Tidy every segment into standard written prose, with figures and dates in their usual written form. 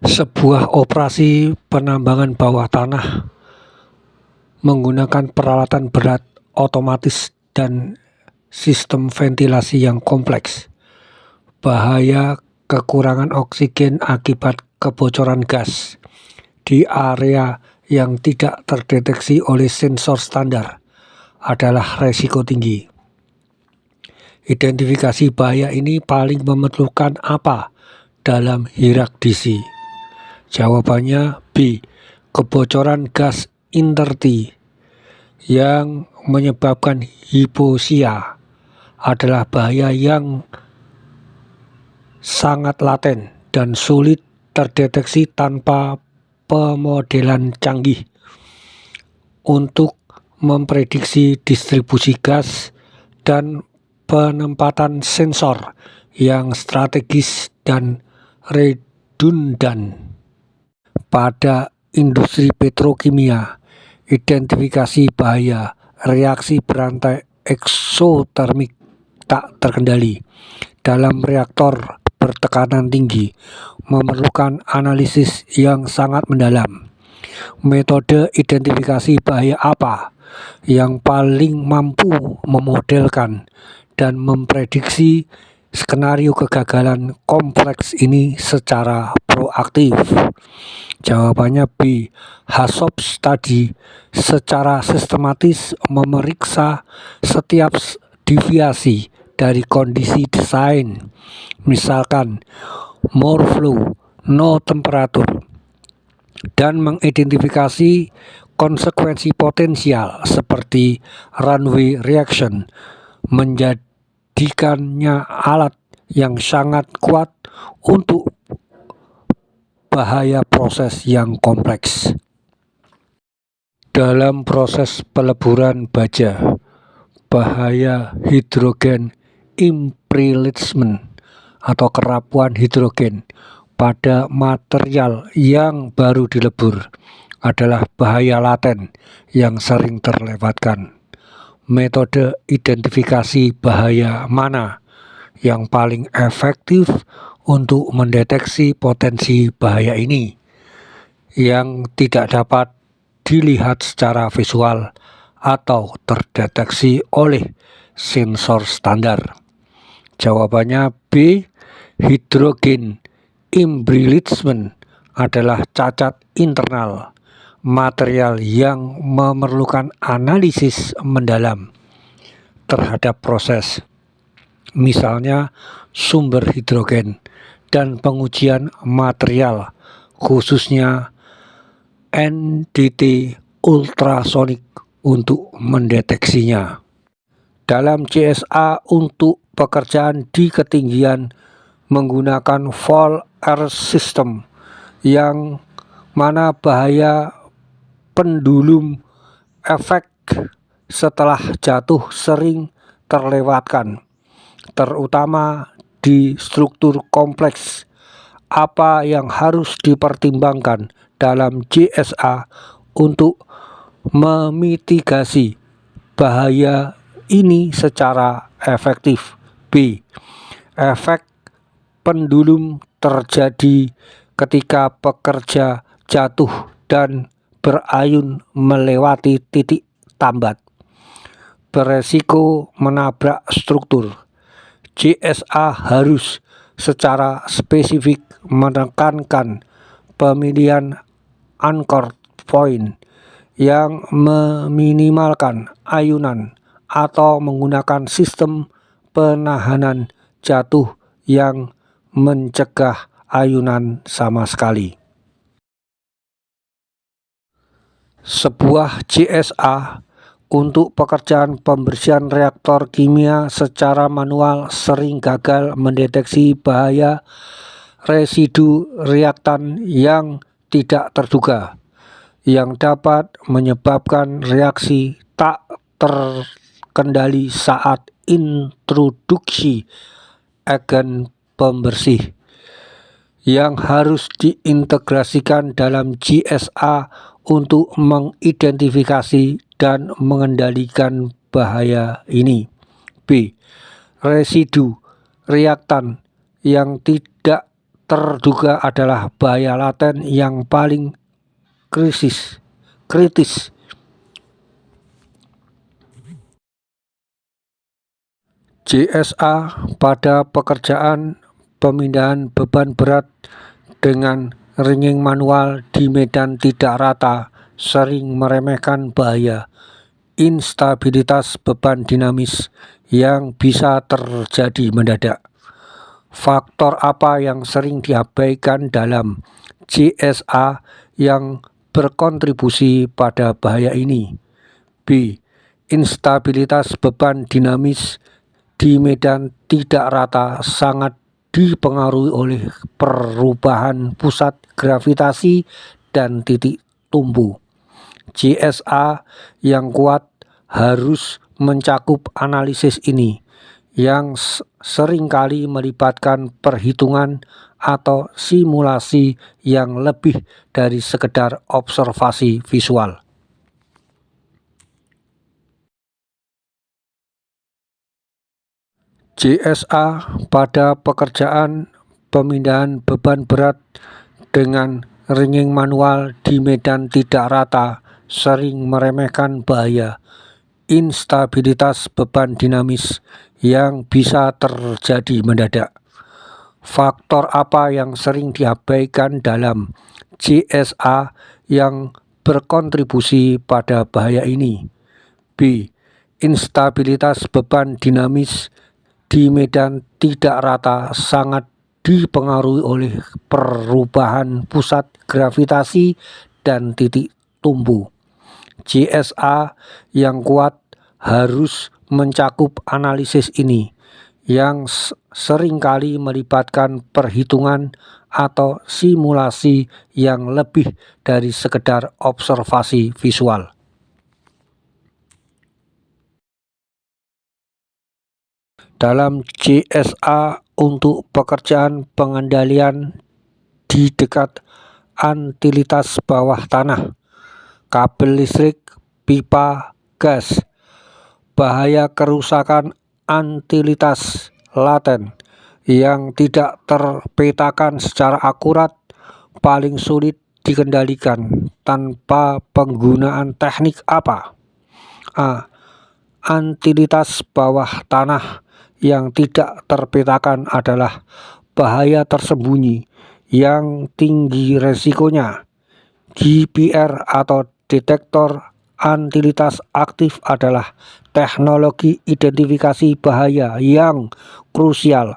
Sebuah operasi penambangan bawah tanah menggunakan peralatan berat, otomatis, dan sistem ventilasi yang kompleks. Bahaya kekurangan oksigen akibat kebocoran gas di area yang tidak terdeteksi oleh sensor standar adalah resiko tinggi. Identifikasi bahaya ini paling memerlukan apa dalam hierarkisi? Jawabannya B. Kebocoran gas interti yang menyebabkan hipoxia adalah bahaya yang sangat laten dan sulit terdeteksi tanpa pemodelan canggih. Untuk memprediksi distribusi gas dan penempatan sensor yang strategis dan redundan. Pada industri petrokimia, identifikasi bahaya reaksi berantai eksotermik tak terkendali dalam reaktor bertekanan tinggi memerlukan analisis yang sangat mendalam. Metode identifikasi bahaya apa yang paling mampu memodelkan dan memprediksi skenario kegagalan kompleks ini secara proaktif? Jawabannya B. HAZOP Study secara sistematis memeriksa setiap deviasi dari kondisi desain, misalkan more flow, no temperatur, dan mengidentifikasi konsekuensi potensial seperti runway reaction, menjadikannya alat yang sangat kuat untuk bahaya proses yang kompleks. Dalam proses peleburan baja, bahaya hidrogen imprilagement atau kerapuan hidrogen pada material yang baru dilebur adalah bahaya laten yang sering terlewatkan. Metode identifikasi bahaya mana yang paling efektif untuk mendeteksi potensi bahaya ini yang tidak dapat dilihat secara visual atau terdeteksi oleh sensor standar? Jawabannya B. Hidrogen imprilagement adalah cacat internal material yang memerlukan analisis mendalam terhadap proses, misalnya sumber hidrogen, dan pengujian material, khususnya NDT ultrasonik untuk mendeteksinya. Dalam CSA untuk pekerjaan di ketinggian menggunakan full air system yang mana bahaya pendulum efek setelah jatuh sering terlewatkan, terutama di struktur kompleks. Apa yang harus dipertimbangkan dalam CSA untuk memitigasi bahaya ini secara efektif? B. Efek pendulum terjadi ketika pekerja jatuh dan berayun melewati titik tambat, beresiko menabrak struktur. CSA harus secara spesifik menekankan pemilihan anchor point yang meminimalkan ayunan atau menggunakan sistem penahanan jatuh yang mencegah ayunan sama sekali. Sebuah CSA untuk pekerjaan pembersihan reaktor kimia secara manual sering gagal mendeteksi bahaya residu reaktan yang tidak terduga, yang dapat menyebabkan reaksi tak terkendali saat introduksi agen pembersih, yang harus diintegrasikan dalam CSA untuk mengidentifikasi dan mengendalikan bahaya ini. B. Residu reaktan yang tidak terduga adalah bahaya laten yang paling kritis. JSA pada pekerjaan pemindahan beban berat dengan ringing manual di medan tidak rata sering meremehkan bahaya instabilitas beban dinamis yang bisa terjadi mendadak. Faktor apa yang sering diabaikan dalam JSA yang berkontribusi pada bahaya ini? B. Instabilitas beban dinamis di medan tidak rata sangat dipengaruhi oleh perubahan pusat gravitasi dan titik tumbuh. JSA yang kuat harus mencakup analisis ini, yang seringkali melibatkan perhitungan atau simulasi yang lebih dari sekedar observasi visual. JSA pada pekerjaan pemindahan beban berat dengan ringing manual di medan tidak rata sering meremehkan bahaya instabilitas beban dinamis yang bisa terjadi mendadak. Faktor apa yang sering diabaikan dalam JSA yang berkontribusi pada bahaya ini? B. Instabilitas beban dinamis di medan tidak rata sangat dipengaruhi oleh perubahan pusat gravitasi dan titik tumbuh. JSA yang kuat harus mencakup analisis ini, yang seringkali melibatkan perhitungan atau simulasi yang lebih dari sekedar observasi visual. Dalam JSA untuk pekerjaan pengendalian di dekat antilitas bawah tanah, kabel listrik, pipa gas, bahaya kerusakan antilitas laten yang tidak terpetakan secara akurat paling sulit dikendalikan tanpa penggunaan teknik apa? A. Antilitas bawah tanah yang tidak terpetakan adalah bahaya tersembunyi yang tinggi resikonya. GPR atau detektor antilitas aktif adalah teknologi identifikasi bahaya yang krusial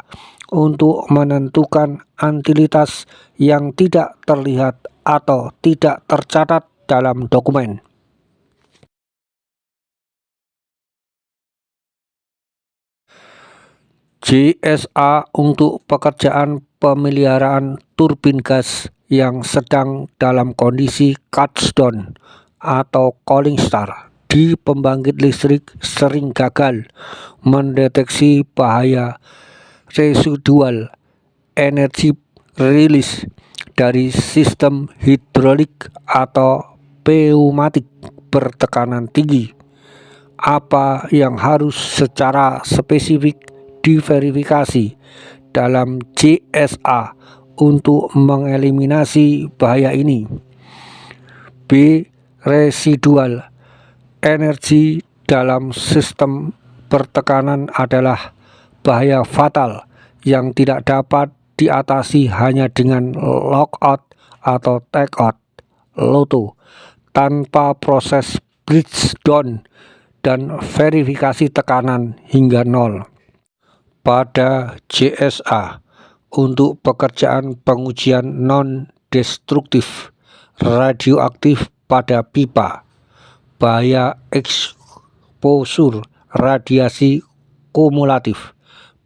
untuk menentukan antilitas yang tidak terlihat atau tidak tercatat dalam dokumen. JSA untuk pekerjaan pemeliharaan turbin gas yang sedang dalam kondisi shutdown atau calling star di pembangkit listrik sering gagal mendeteksi bahaya residual energy release dari sistem hidrolik atau pneumatik bertekanan tinggi. Apa yang harus secara spesifik diverifikasi dalam JSA untuk mengeliminasi bahaya ini? B. Residual energi dalam sistem bertekanan adalah bahaya fatal yang tidak dapat diatasi hanya dengan lockout atau takeout LOTO tanpa proses breakdown dan verifikasi tekanan hingga nol. Pada JSA untuk pekerjaan pengujian non-destruktif radioaktif pada pipa, bahaya eksposur radiasi kumulatif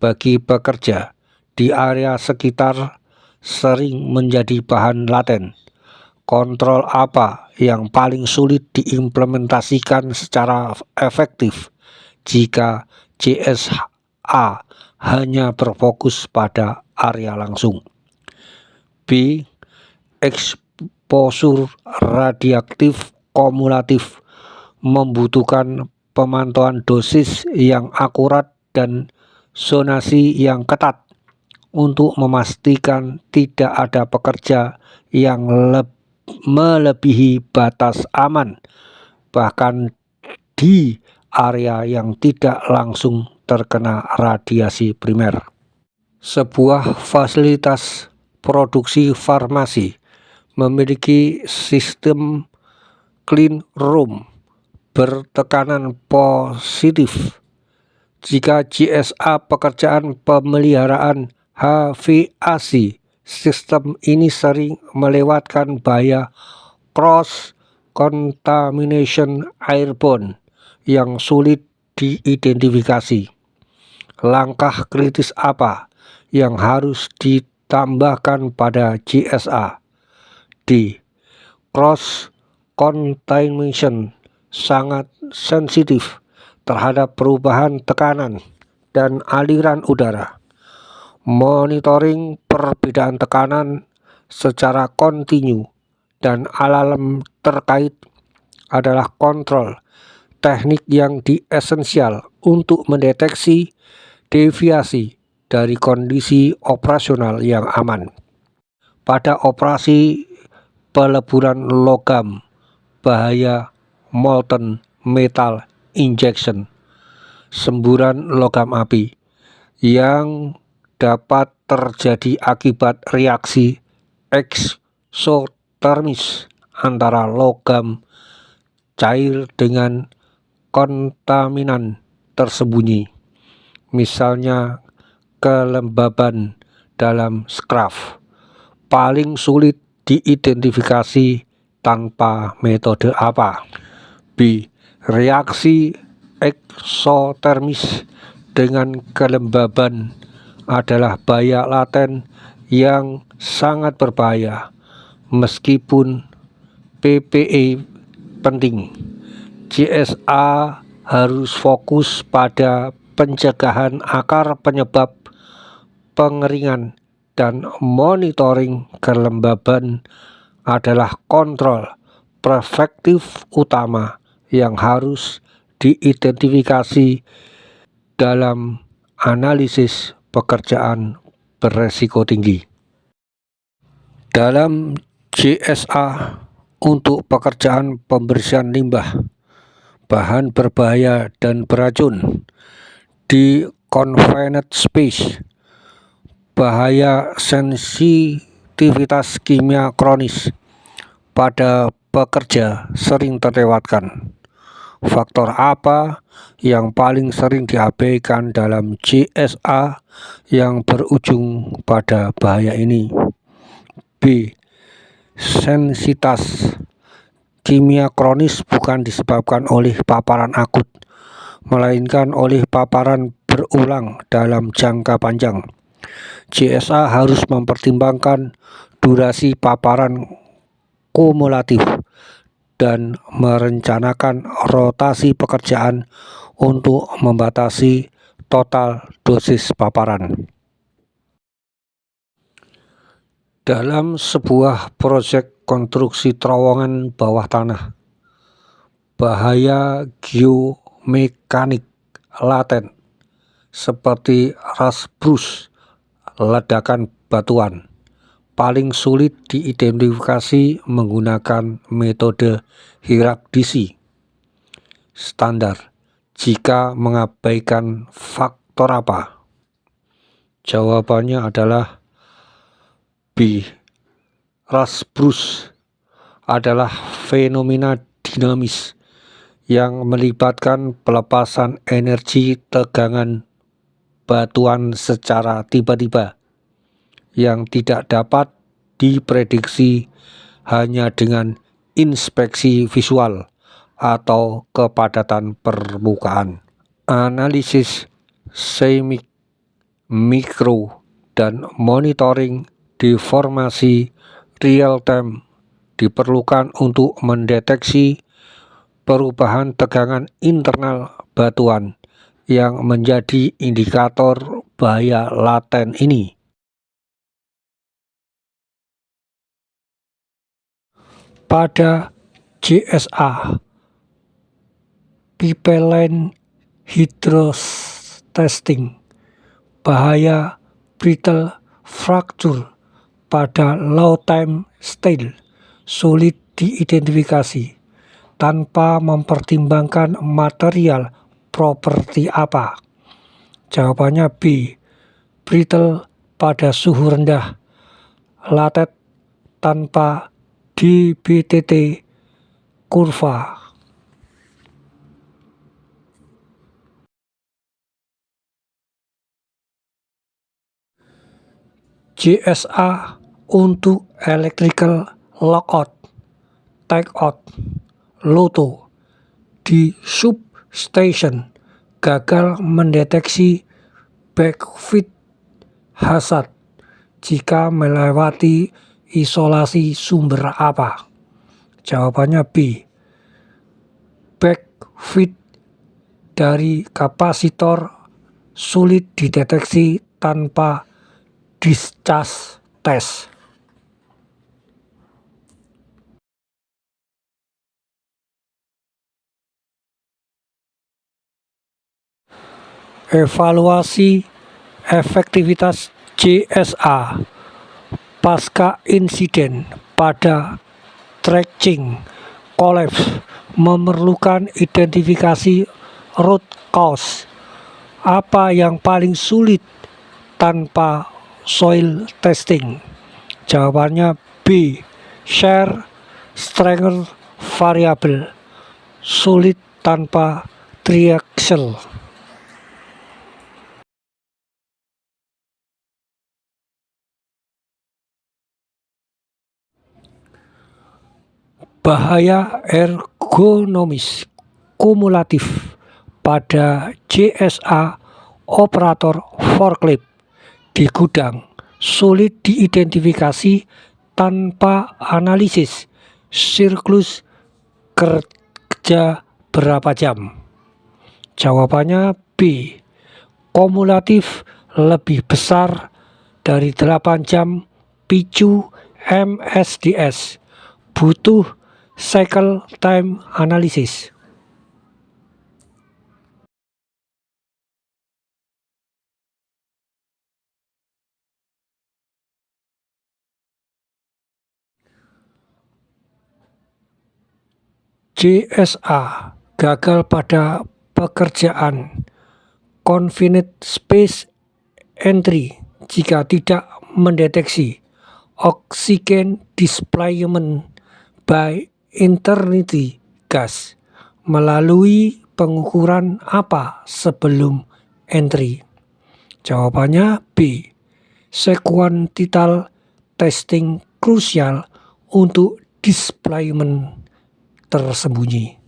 bagi pekerja di area sekitar sering menjadi bahan laten. Kontrol apa yang paling sulit diimplementasikan secara efektif jika JSA hanya berfokus pada area langsung? B. Eksposur radioaktif kumulatif membutuhkan pemantauan dosis yang akurat dan zonasi yang ketat untuk memastikan tidak ada pekerja yang melebihi batas aman, bahkan di area yang tidak langsung terkena radiasi primer. Sebuah fasilitas produksi farmasi memiliki sistem clean room bertekanan positif. Jika GSA pekerjaan pemeliharaan HVAC, sistem ini sering melewatkan bahaya cross contamination airborne yang sulit diidentifikasi. Langkah kritis apa yang harus ditambahkan pada GSA? D. Cross contamination sangat sensitif terhadap perubahan tekanan dan aliran udara. Monitoring perbedaan tekanan secara kontinu dan alarm terkait adalah kontrol teknik yang esensial untuk mendeteksi deviasi dari kondisi operasional yang aman. Pada operasi peleburan logam, bahaya molten metal injection, semburan logam api yang dapat terjadi akibat reaksi eksotermis antara logam cair dengan kontaminan tersembunyi, misalnya kelembaban dalam skraf, paling sulit diidentifikasi tanpa metode apa? B. Reaksi eksotermis dengan kelembaban adalah bahaya laten yang sangat berbahaya. Meskipun PPE penting, GSA harus fokus pada pencegahan akar penyebab pengeringan, dan monitoring kelembaban adalah kontrol preventif utama yang harus diidentifikasi dalam analisis pekerjaan beresiko tinggi. Dalam GSA untuk pekerjaan pembersihan limbah, bahan berbahaya dan beracun di confined space, bahaya sensitivitas kimia kronis pada pekerja sering terlewatkan. Faktor apa yang paling sering diabaikan dalam GSA yang berujung pada bahaya ini? B. Sensitivitas kimia kronis bukan disebabkan oleh paparan akut, melainkan oleh paparan berulang dalam jangka panjang. GSA harus mempertimbangkan durasi paparan kumulatif dan merencanakan rotasi pekerjaan untuk membatasi total dosis paparan. Dalam sebuah proyek konstruksi terowongan bawah tanah, bahaya geomekanik laten seperti rasbrus, ledakan batuan, paling sulit diidentifikasi menggunakan metode hierarkisi standar. Jika mengabaikan faktor apa? Jawabannya adalah B. Rasbrus adalah fenomena dinamis yang melibatkan pelepasan energi tegangan batuan secara tiba-tiba yang tidak dapat diprediksi hanya dengan inspeksi visual atau kepadatan permukaan. Analisis seismik, mikro, dan monitoring deformasi real time diperlukan untuk mendeteksi perubahan tegangan internal batuan yang menjadi indikator bahaya laten ini. Pada GSA, pipeline hydrotesting, bahaya brittle fracture pada low time style sulit diidentifikasi tanpa mempertimbangkan material properti apa? Jawabannya B. Brittle pada suhu rendah, latet tanpa DBTT kurva. JSA untuk electrical lockout, takeout, loto di substation gagal mendeteksi backfeed hazard jika melewati isolasi sumber apa? Jawabannya B. Backfeed dari kapasitor sulit dideteksi tanpa discharge test. Evaluasi efektivitas JSA pasca insiden pada tracking collapse memerlukan identifikasi root cause. Apa yang paling sulit tanpa soil testing? Jawabannya B. Shear strength variable sulit tanpa triaxial. Bahaya ergonomis kumulatif pada JSA operator forklift di gudang sulit diidentifikasi tanpa analisis siklus kerja berapa jam. Jawabannya B. Kumulatif lebih besar dari 8 jam picu MSDS butuh cycle time analysis. JSA gagal pada pekerjaan confined space entry jika tidak mendeteksi oxygen displacement by internal gas melalui pengukuran apa sebelum entry? Jawabannya B. Sequential testing krusial untuk displacement tersembunyi.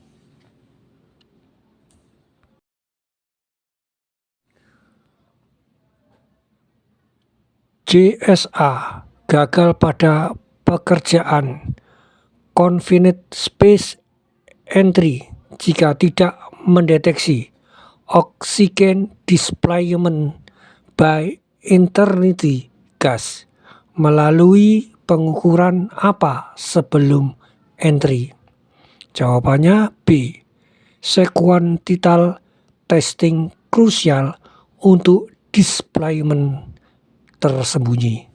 JSA gagal pada pekerjaan confined space entry jika tidak mendeteksi oxygen displacement by internal gas melalui pengukuran apa sebelum entry? Jawabannya B. Sequential testing krusial untuk displacement tersembunyi.